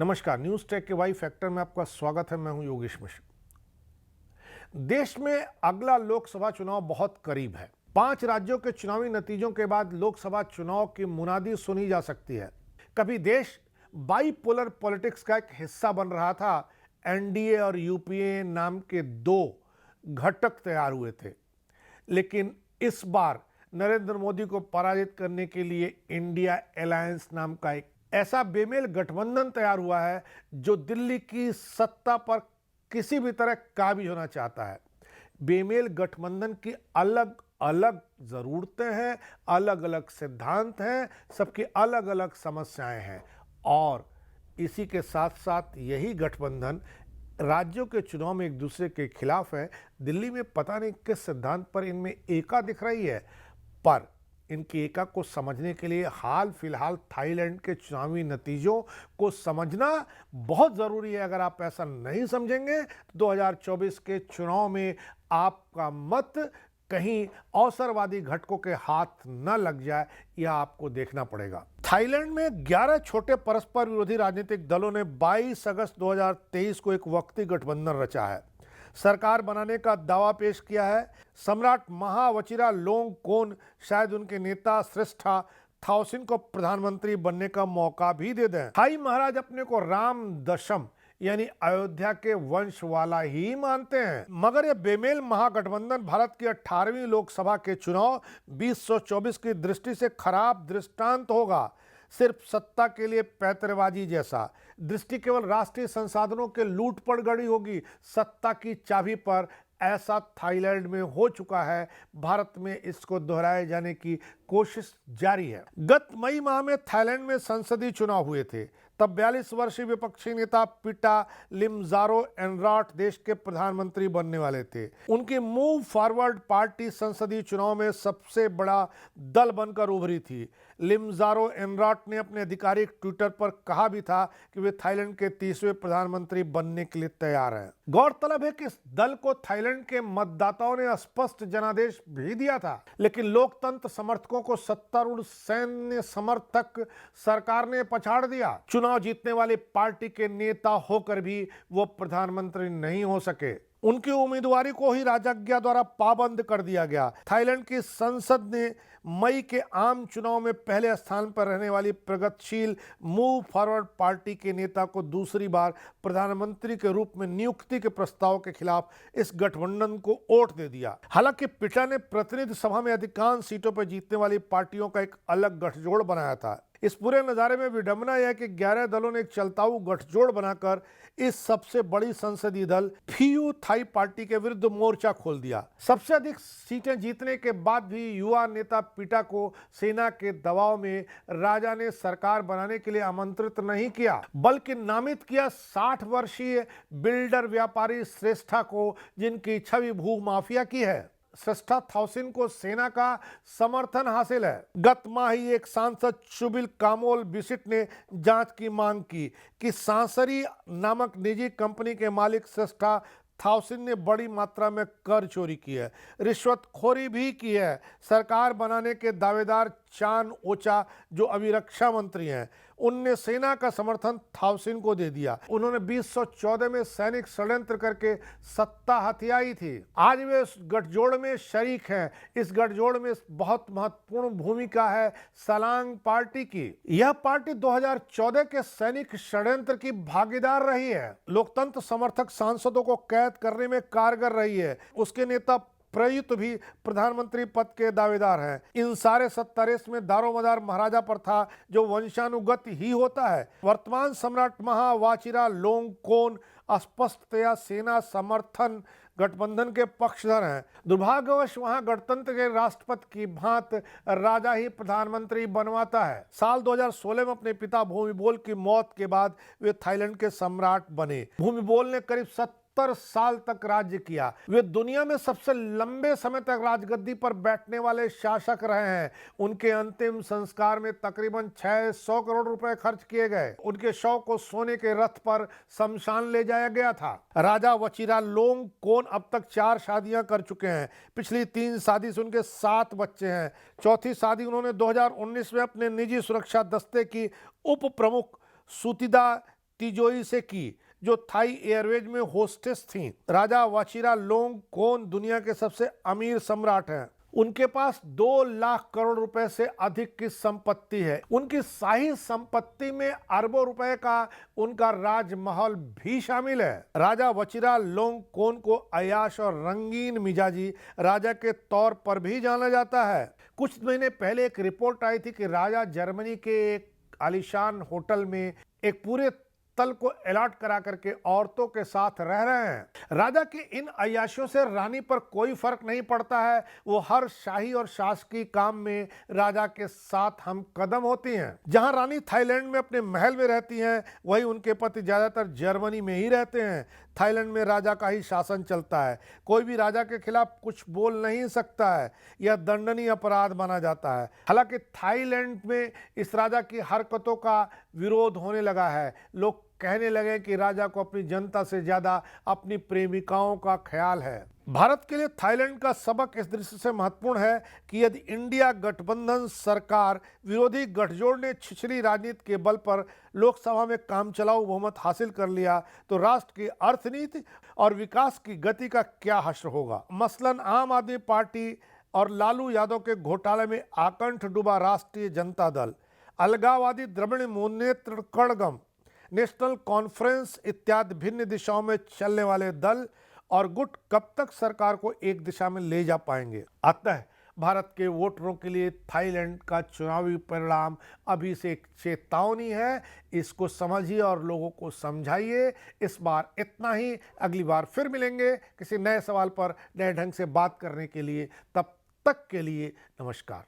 नमस्कार, news take के Y factor में आपका स्वागत है। मैं हूं योगेश मिश्र। देश में अगला लोकसभा चुनाव बहुत करीब है। 5 राज्यों के चुनावी नतीजों के बाद लोकसभा चुनाव की मुनादी सुनी जा सकती है। कभी देश बाइपोलर पॉलिटिक्स का एक हिस्सा बन रहा था। एनडीए और यूपीए नाम के 2 घटक तैयार हुए थे, लेकिन इस बार नरेंद्र मोदी को पराजित करने के लिए इंडिया अलायंस नाम का एक ऐसा बेमेल गठबंधन तैयार हुआ है जो दिल्ली की सत्ता पर किसी भी तरह काबिज होना चाहता है। बेमेल गठबंधन की अलग अलग जरूरतें हैं, अलग अलग सिद्धांत हैं, सबकी अलग अलग समस्याएं हैं और इसी के साथ साथ यही गठबंधन राज्यों के चुनाव में एक दूसरे के खिलाफ है। दिल्ली में पता नहीं किस सिद्धांत पर इनमें एका दिख रही है, पर इनकी एका को समझने के लिए हाल फिलहाल थाईलैंड के चुनावी नतीजों को समझना बहुत ज़रूरी है। अगर आप ऐसा नहीं समझेंगे तो 2024 के चुनाव में आपका मत कहीं अवसरवादी घटकों के हाथ न लग जाए, यह आपको देखना पड़ेगा। थाईलैंड में 11 छोटे परस्पर विरोधी राजनीतिक दलों ने 22 अगस्त 2023 को एक वक्ती गठबंधन रचा है, सरकार बनाने का दावा पेश किया है। सम्राट महा वाचिरालोंगकोर्न शायद उनके नेता श्रेष्ठा थाउसिन को प्रधानमंत्री बनने का मौका भी दे दें। थाई महाराज अपने को राम दशम यानी अयोध्या के वंश वाला ही मानते हैं, मगर यह बेमेल महागठबंधन भारत की 18वीं लोकसभा के चुनाव 2024 की दृष्टि से खराब दृष्टांत होगा। सिर्फ सत्ता के लिए पैतरेबाजी जैसा दृष्टि केवल राष्ट्रीय संसाधनों के लूट पर गड़ी होगी। सत्ता की चाबी पर ऐसा थाईलैंड में हो चुका है। भारत में इसको दोहराए जाने की कोशिश जारी है। गत मई माह में थाईलैंड में संसदीय चुनाव हुए थे। तब 42 वर्षीय विपक्षी नेता पिटा लिमजारो एनराट देश के प्रधानमंत्री बनने वाले थे। उनकी मूव फॉरवर्ड पार्टी संसदीय चुनाव में सबसे बड़ा दल बनकर उभरी थी। लिमजारो एनराट ने अपने आधिकारिक ट्विटर पर कहा भी था कि वे थाईलैंड के 30वें प्रधानमंत्री बनने के लिए तैयार हैं। गौरतलब है कि इस दल को थाईलैंड के मतदाताओं ने स्पष्ट जनादेश भी दिया था, लेकिन लोकतंत्र समर्थकों को सत्तारूढ़ सैन्य समर्थक सरकार ने पछाड़ दिया। चुनाव जीतने वाली पार्टी के नेता होकर भी वो प्रधानमंत्री नहीं हो सके। उनकी उम्मीदवारी को ही राजज्ञा द्वारा पाबंद कर दिया गया। थाईलैंड की संसद ने मई के आम चुनाव में पहले स्थान पर रहने वाली प्रगतिशील मूव फॉरवर्ड पार्टी के नेता को दूसरी बार प्रधानमंत्री के रूप में नियुक्ति के प्रस्ताव के खिलाफ इस गठबंधन को वोट दे दिया। हालांकि पिटा ने प्रतिनिधि सभा में अधिकांश सीटों पर जीतने वाली पार्टियों का एक अलग गठजोड़ बनाया था। इस पूरे नज़ारे में विडंबना यह है कि 11 दलों ने एक चलताऊ गठजोड़ बनाकर इस सबसे बड़ी संसदीय दल फियू थाई पार्टी के विरुद्ध मोर्चा खोल दिया। सबसे अधिक सीटें जीतने के बाद भी युवा नेता पिटा को सेना के दबाव में राजा ने सरकार बनाने के लिए आमंत्रित नहीं किया, बल्कि नामित किया 60 वर्षीय बिल्डर व्यापारी श्रेष्ठा को, जिनकी छवि भू माफिया की है। श्रेष्ठा थाउसिन को सेना का समर्थन हासिल है। गत माह ही एक सांसद शुबिल कामोल बिसिट ने जांच की मांग की कि सांसरी नामक निजी कंपनी के मालिक श्रेष्ठा थाउसिन ने बड़ी मात्रा में कर चोरी की है, रिश्वतखोरी भी की है। सरकार बनाने के दावेदार चान ओचा, जो अभी रक्षा मंत्री हैं, उनने सेना का समर्थन थाउसिन को दे दिया। उन्होंने 2014 में सैनिक षड्यंत्र करके सत्ता हथियाई थी। आज वे इस गठजोड़ में शरीक हैं। इस गठजोड़ में बहुत महत्वपूर्ण भूमिका है सलांग पार्टी की। यह पार्टी 2014 के सैनिक षड्यंत्र की भागीदार रही है। लोकतंत्र समर्थक सांसदों को कैद करने में कारगर रही है। उसके नेता प्रयुक्त भी प्रधानमंत्री पद के दावेदार हैं। इन सारे 70 रेस में दारोमदार महाराजा पर था, जो वंशानुगत ही होता है। वर्तमान सम्राट महा वाचिरालोंगकोर्न स्पष्टतया सेना समर्थन गठबंधन के पक्षधर हैं। दुर्भाग्यवश वहां गणतंत्र के राष्ट्रपति की भांति राजा ही प्रधानमंत्री बनवाता है। साल 2016 में अपने पिता भूमिबोल की मौत के बाद वे थाईलैंड के सम्राट बने। भूमिबोल ने करीब 70 साल तक राज्य किया। वे दुनिया में सबसे लंबे समय तक राजगद्दी पर बैठने वाले शासक रहे हैं। उनके अंतिम संस्कार में तकरीबन 600 करोड़ रुपए खर्च किए गए। उनके शव को सोने के रथ पर शमशान ले जाया गया था। राजा वाचिरालोंगकोर्न अब तक 4 शादियां कर चुके हैं। पिछली 3 शादी से उनके 7 बच्चे हैं। चौथी शादी उन्होंने 2019 में अपने निजी सुरक्षा दस्ते की उप प्रमुख सुतिदा तिजोरी से की, जो थाई एयरवेज में होस्टेस थीं। राजा वाचिरालोंगकोर्न दुनिया के सबसे अमीर सम्राट हैं। उनके पास 2 लाख करोड़ रुपए से अधिक की संपत्ति है। उनकी शाही संपत्ति में अरबों रुपए का उनका राजमहल भी शामिल है। राजा वाचिरालोंगकोर्न को अयाश और रंगीन मिजाजी राजा के तौर पर भी जाना जाता है। कुछ महीने पहले एक रिपोर्ट आई थी कि राजा जर्मनी के एक आलीशान होटल में एक पूरे तल को अलॉट करा करके औरतों के साथ रह रहे हैं। राजा की इन अय्याशियों से रानी पर कोई फर्क नहीं पड़ता है। वो हर शाही और शासकीय काम में राजा के साथ हम कदम होती हैं। जहां रानी थाईलैंड में अपने महल में रहती हैं, वहीं उनके पति ज्यादातर जर्मनी में ही रहते हैं। थाईलैंड में राजा का ही शासन चलता है। कोई भी राजा के खिलाफ कुछ बोल नहीं सकता है, यह दंडनीय अपराध माना जाता है। हालांकि थाईलैंड में इस राजा की हरकतों का विरोध होने लगा है। लोग कहने लगे कि राजा को अपनी जनता से ज्यादा अपनी प्रेमिकाओं का ख्याल है। भारत के लिए थाईलैंड का सबक इस दृष्टि से महत्वपूर्ण है कि यदि इंडिया गठबंधन सरकार विरोधी गठजोड़ ने छिछली राजनीति के बल पर लोकसभा में कामचलाऊ बहुमत हासिल कर लिया, तो राष्ट्र की अर्थनीति और विकास की गति का क्या हश्र होगा। मसलन आम आदमी पार्टी और लालू यादव के घोटाले में आकंठ डूबा राष्ट्रीय जनता दल, अलगाववादी द्रविड़ मुन्नेत्र कड़गम, नेशनल कॉन्फ्रेंस इत्यादि भिन्न दिशाओं में चलने वाले दल और गुट कब तक सरकार को एक दिशा में ले जा पाएंगे। अतः भारत के वोटरों के लिए थाईलैंड का चुनावी परिणाम अभी से एक चेतावनी है। इसको समझिए और लोगों को समझाइए। इस बार इतना ही। अगली बार फिर मिलेंगे किसी नए सवाल पर नए ढंग से बात करने के लिए। तब तक के लिए नमस्कार।